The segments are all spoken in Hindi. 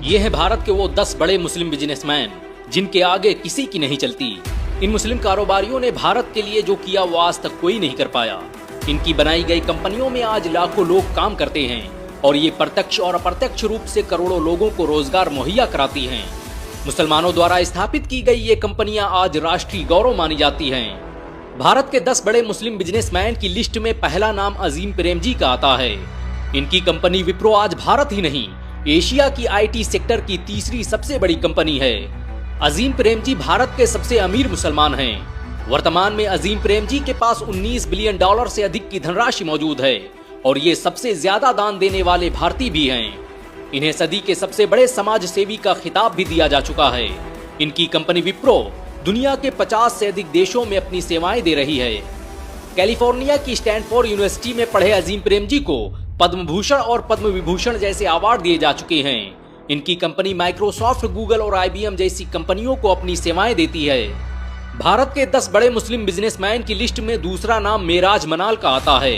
ये हैं भारत के वो 10 बड़े मुस्लिम बिजनेसमैन जिनके आगे किसी की नहीं चलती। इन मुस्लिम कारोबारियों ने भारत के लिए जो किया वो आज तक कोई नहीं कर पाया। इनकी बनाई गई कंपनियों में आज लाखों लोग काम करते हैं और ये प्रत्यक्ष और अप्रत्यक्ष रूप से करोड़ों लोगों को रोजगार मुहैया कराती हैं। मुसलमानों द्वारा स्थापित की गई ये कंपनियां आज राष्ट्रीय गौरव मानी जाती हैं। भारत के 10 बड़े मुस्लिम बिजनेसमैन की लिस्ट में पहला नाम अजीम प्रेमजी का आता है। इनकी कंपनी विप्रो आज भारत ही नहीं, एशिया की आईटी सेक्टर की तीसरी सबसे बड़ी कंपनी है। अजीम प्रेमजी भारत के सबसे अमीर मुसलमान हैं। वर्तमान में अजीम प्रेमजी के पास 19 बिलियन डॉलर से अधिक की धनराशि मौजूद है और ये सबसे ज्यादा दान देने वाले भारतीय भी हैं। इन्हें सदी के सबसे बड़े समाज सेवी का खिताब भी दिया जा चुका है। इनकी कंपनी विप्रो दुनिया के 50 से अधिक देशों में अपनी सेवाएं दे रही है। कैलिफोर्निया की स्टैनफोर्ड यूनिवर्सिटी में पढ़े अजीम प्रेमजी को पद्म भूषण और पद्म विभूषण जैसे अवार्ड दिए जा चुके हैं। इनकी कंपनी माइक्रोसॉफ्ट, गूगल और IBM जैसी कंपनियों को अपनी सेवाएं देती है। भारत के 10 बड़े मुस्लिम बिजनेसमैन की लिस्ट में दूसरा नाम मेराज मनाल का आता है।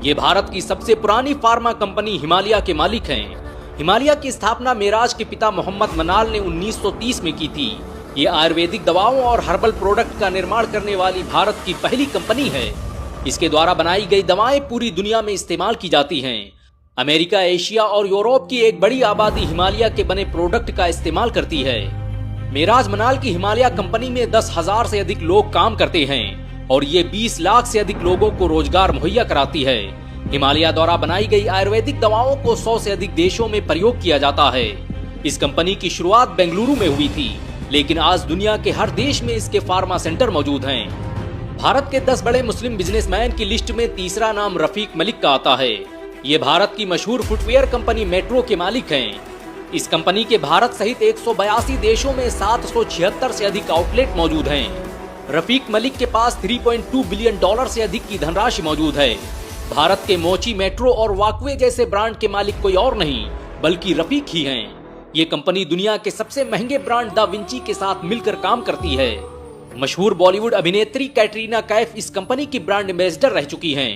ये भारत की सबसे पुरानी फार्मा कंपनी हिमालय के मालिक हैं। हिमालय की स्थापना मेराज के पिता मोहम्मद मनाल ने 1930 में की थी। ये आयुर्वेदिक दवाओं और हर्बल प्रोडक्ट का निर्माण करने वाली भारत की पहली कंपनी है। इसके द्वारा बनाई गई दवाएं पूरी दुनिया में इस्तेमाल की जाती हैं। अमेरिका, एशिया और यूरोप की एक बड़ी आबादी हिमालय के बने प्रोडक्ट का इस्तेमाल करती है। मेराज मनाल की हिमालय कंपनी में 10,000 से अधिक लोग काम करते हैं और ये 20 लाख से अधिक लोगों को रोजगार मुहैया कराती है। हिमालय द्वारा बनाई गई आयुर्वेदिक दवाओं को 100 से अधिक देशों में प्रयोग किया जाता है। इस कंपनी की शुरुआत बेंगलुरु में हुई थी, लेकिन आज दुनिया के हर देश में इसके फार्मा सेंटर मौजूद हैं। भारत के 10 बड़े मुस्लिम बिजनेसमैन की लिस्ट में तीसरा नाम रफीक मलिक का आता है। ये भारत की मशहूर फुटवेयर कंपनी मेट्रो के मालिक हैं। इस कंपनी के भारत सहित 182 देशों में 776 से अधिक आउटलेट मौजूद हैं। रफीक मलिक के पास 3.2 बिलियन डॉलर से अधिक की धनराशि मौजूद है। भारत के मोची, मेट्रो और वॉकवे जैसे ब्रांड के मालिक कोई और नहीं बल्कि रफीक ही हैं। ये कंपनी दुनिया के सबसे महंगे ब्रांड दा विंची के साथ मिलकर काम करती है। मशहूर बॉलीवुड अभिनेत्री कैटरीना कैफ इस कंपनी की ब्रांड एम्बेसडर रह चुकी हैं।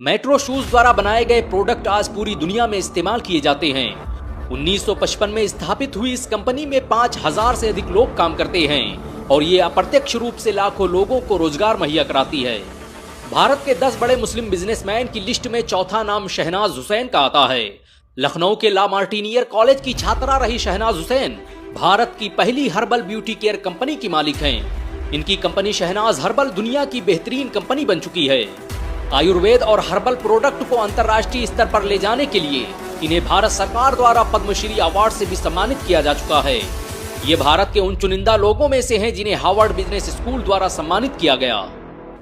मेट्रो शूज द्वारा बनाए गए प्रोडक्ट आज पूरी दुनिया में इस्तेमाल किए जाते हैं। 1955 में स्थापित हुई इस कंपनी में 5,000 से अधिक लोग काम करते हैं और ये अप्रत्यक्ष रूप से लाखों लोगों को रोजगार मुहैया कराती है। भारत के 10 बड़े मुस्लिम बिजनेसमैन की लिस्ट में चौथा नाम शहनाज हुसैन का आता है। लखनऊ के ला मार्टिनियर कॉलेज की छात्रा रही शहनाज हुसैन भारत की पहली हर्बल ब्यूटी केयर कंपनी की मालिक हैं। इनकी कंपनी शहनाज हर्बल दुनिया की बेहतरीन कंपनी बन चुकी है। आयुर्वेद और हर्बल प्रोडक्ट को अंतर्राष्ट्रीय स्तर पर ले जाने के लिए इन्हें भारत सरकार द्वारा पद्मश्री अवार्ड से भी सम्मानित किया जा चुका है। ये भारत के उन चुनिंदा लोगों में से हैं जिन्हें हार्वर्ड बिजनेस स्कूल द्वारा सम्मानित किया गया।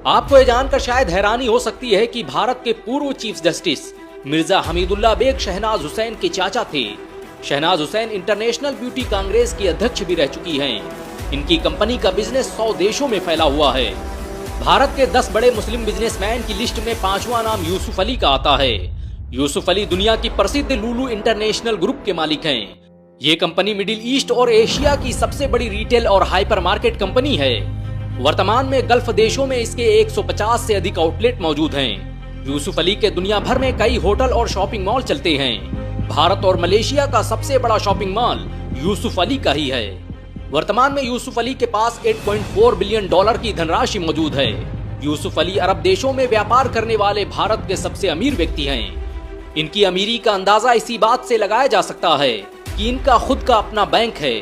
आपको ये जानकर शायद हैरानी हो सकती है कि भारत के पूर्व चीफ जस्टिस मिर्जा हमीदुल्लाह बेग शहनाज हुसैन के चाचा थे। Shahnaz Husain international beauty congress की अध्यक्ष भी रह चुकी हैं। इनकी कंपनी का बिजनेस 100 देशों में फैला हुआ है। भारत के 10 बड़े मुस्लिम बिजनेसमैन की लिस्ट में 5वां नाम यूसुफ अली का आता है। यूसुफ अली दुनिया की प्रसिद्ध लुलु इंटरनेशनल ग्रुप के मालिक हैं। ये कंपनी मिडिल ईस्ट और एशिया की सबसे बड़ी रिटेल और हाइपर मार्केट कंपनी है। वर्तमान में गल्फ देशों में इसके 150 से अधिक आउटलेट मौजूद हैं। यूसुफ अली के दुनिया भर में कई होटल और शॉपिंग मॉल चलते हैं। भारत और मलेशिया का सबसे बड़ा शॉपिंग मॉल यूसुफ अली का ही है। वर्तमान में यूसुफ अली के पास 8.4 बिलियन डॉलर की धनराशि मौजूद है। यूसुफ अली अरब देशों में व्यापार करने वाले भारत के सबसे अमीर व्यक्ति हैं। इनकी अमीरी का अंदाजा इसी बात से लगाया जा सकता है कि इनका खुद का अपना बैंक है।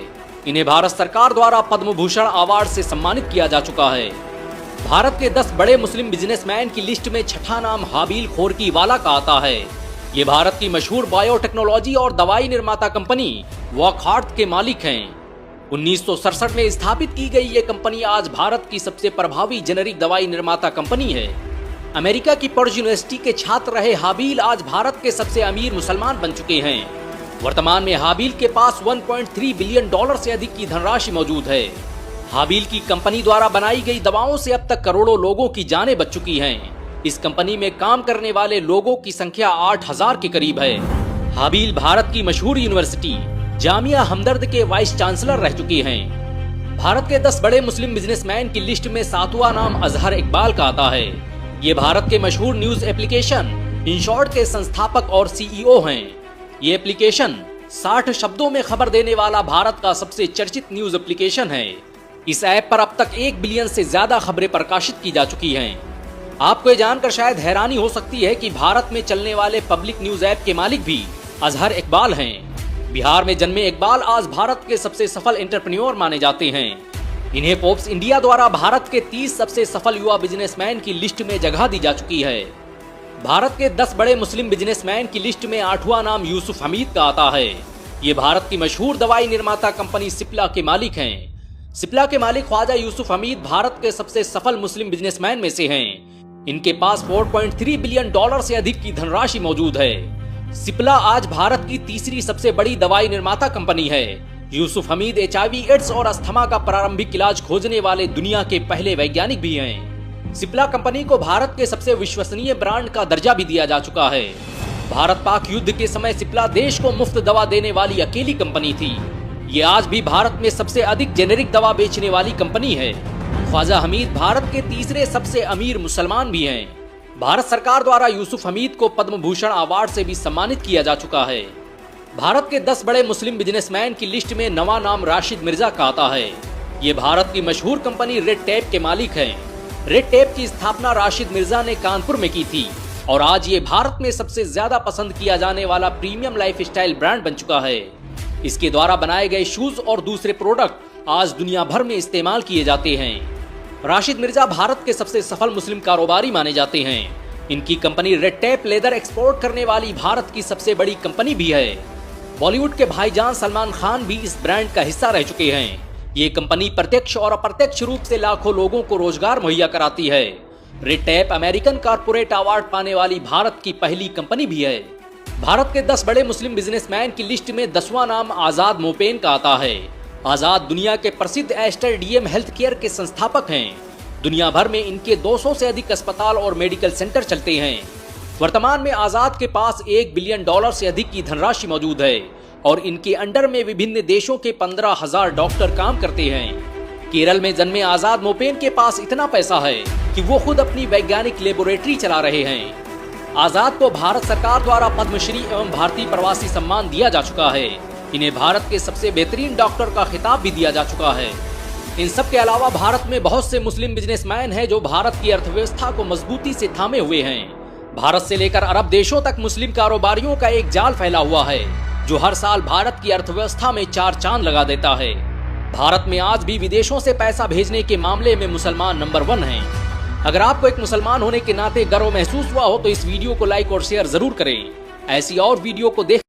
इन्हें भारत सरकार द्वारा पद्म भूषण अवार्ड से सम्मानित किया जा चुका है। भारत के 10 बड़े मुस्लिम बिजनेसमैन की लिस्ट में छठा नाम हाबिल खोरकीवाला का आता है। ये भारत की मशहूर बायोटेक्नोलॉजी और दवाई निर्माता कंपनी वॉकहार्ट के मालिक हैं। 1967 में स्थापित की गई ये कंपनी आज भारत की सबसे प्रभावी जेनेरिक दवाई निर्माता कंपनी है। अमेरिका की पर्ज यूनिवर्सिटी के छात्र रहे हाबिल आज भारत के सबसे अमीर मुसलमान बन चुके हैं। वर्तमान में हाबिल के पास 1.3 बिलियन डॉलर से अधिक की धनराशि मौजूद है। हाबिल की कंपनी द्वारा बनाई गई दवाओं से अब तक करोड़ों लोगों की जानें बच चुकी हैं। इस कंपनी में काम करने वाले लोगों की संख्या 8,000 के करीब है। हाबिल भारत की मशहूर यूनिवर्सिटी जामिया हमदर्द के वाइस चांसलर रह चुकी हैं। भारत के 10 बड़े मुस्लिम बिजनेसमैन की लिस्ट में 7वां नाम अजहर इकबाल का आता है। ये भारत के मशहूर न्यूज एप्लीकेशन इनशॉर्ट के संस्थापक और CEO हैं। ये एप्लीकेशन 60 शब्दों में खबर देने वाला भारत का सबसे चर्चित न्यूज एप्लीकेशन है। इस ऐप पर अब तक 1 बिलियन से ज्यादा खबरें प्रकाशित की जा चुकी हैं। आपको ये जानकर शायद हैरानी हो सकती है कि भारत में चलने वाले पब्लिक न्यूज ऐप के मालिक भी अजहर इकबाल हैं। बिहार में जन्मे इकबाल आज भारत के सबसे सफल एंटरप्रेन्योर माने जाते हैं। इन्हें फोर्ब्स इंडिया द्वारा भारत के 30 सबसे सफल युवा बिजनेसमैन की लिस्ट में जगह दी जा चुकी है। भारत के 10 बड़े मुस्लिम बिजनेसमैन की लिस्ट में 8वां नाम यूसुफ हमीद का आता है। ये भारत की मशहूर दवाई निर्माता कंपनी सिप्ला के मालिक हैं। सिप्ला के मालिक ख्वाजा यूसुफ हमीद भारत के सबसे सफल मुस्लिम बिजनेसमैन में से हैं। इनके पास $4.3 बिलियन से अधिक की धनराशि मौजूद है। सिप्ला आज भारत की तीसरी सबसे बड़ी दवाई निर्माता कंपनी है। यूसुफ हमीद HIV, एड्स और अस्थमा का प्रारंभिक इलाज खोजने वाले दुनिया के पहले वैज्ञानिक भी हैं। सिप्ला कंपनी को भारत के सबसे विश्वसनीय ब्रांड का दर्जा भी दिया जा चुका है। भारत पाक युद्ध के समय सिप्ला देश को मुफ्त दवा देने वाली अकेली कंपनी थी। ये आज भी भारत में सबसे अधिक जेनेरिक दवा बेचने वाली कंपनी है। ख्वाजा हमीद भारत के तीसरे सबसे अमीर मुसलमान भी हैं। भारत सरकार द्वारा यूसुफ हमीद को पद्म भूषण अवार्ड से भी सम्मानित किया जा चुका है। भारत के 10 बड़े मुस्लिम बिजनेसमैन की लिस्ट में 9वां नाम राशिद मिर्जा का आता है। ये भारत की मशहूर कंपनी रेड टेप के मालिक हैं। रेड टेप की स्थापना राशिद मिर्जा ने कानपुर में की थी और आज ये भारत में सबसे ज्यादा पसंद किया जाने वाला प्रीमियम लाइफस्टाइल ब्रांड बन चुका है। इसके द्वारा बनाए गए शूज और दूसरे प्रोडक्ट आज दुनिया भर में इस्तेमाल किए जाते हैं। राशिद मिर्जा भारत के सबसे सफल मुस्लिम कारोबारी माने जाते हैं। इनकी company red tape leather export करने वाली भारत की सबसे बड़ी कंपनी भी है। बॉलीवुड के भाईजान सलमान खान भी इस ब्रांड का हिस्सा रह चुके हैं। ये कंपनी प्रत्यक्ष और अप्रत्यक्ष रूप से लाखों लोगों को रोजगार मुहैया कराती है। Red tape American corporate award पाने वाली भारत की पहली कंपनी भी है। भारत के 10 बड़े मुस्लिम बिजनेसमैन की लिस्ट में 10वां नाम आजाद मोपेन का आता है। आजाद दुनिया के प्रसिद्ध एस्टर DM हेल्थ केयर के संस्थापक हैं। दुनिया भर में इनके 200 से अधिक अस्पताल और मेडिकल सेंटर चलते हैं। वर्तमान में आजाद के पास $1 बिलियन से अधिक की धनराशि मौजूद है और इनके अंडर में विभिन्न देशों के 15,000 डॉक्टर काम करते हैं। केरल में जन्मे आजाद मोपेन के पास इतना पैसा है कि वो खुद अपनी वैज्ञानिक लेबोरेटरी चला रहे हैं। आजाद को भारत सरकार द्वारा पद्मश्री एवं भारतीय प्रवासी सम्मान दिया जा चुका है। इन्हें भारत के सबसे बेहतरीन डॉक्टर का खिताब भी दिया जा चुका है। इन सब के अलावा भारत में बहुत से मुस्लिम बिजनेसमैन हैं जो भारत की अर्थव्यवस्था को मजबूती से थामे हुए हैं। भारत से लेकर अरब देशों तक मुस्लिम कारोबारियों का एक जाल फैला हुआ है जो हर साल भारत की अर्थव्यवस्था में 4 चांद लगा देता है। भारत में आज भी विदेशों से पैसा भेजने के मामले में मुसलमान नंबर 1 हैं। अगर आपको एक मुसलमान होने के नाते गर्व महसूस हुआ हो तो इस वीडियो को लाइक और शेयर जरूर करें। ऐसी और वीडियो को देख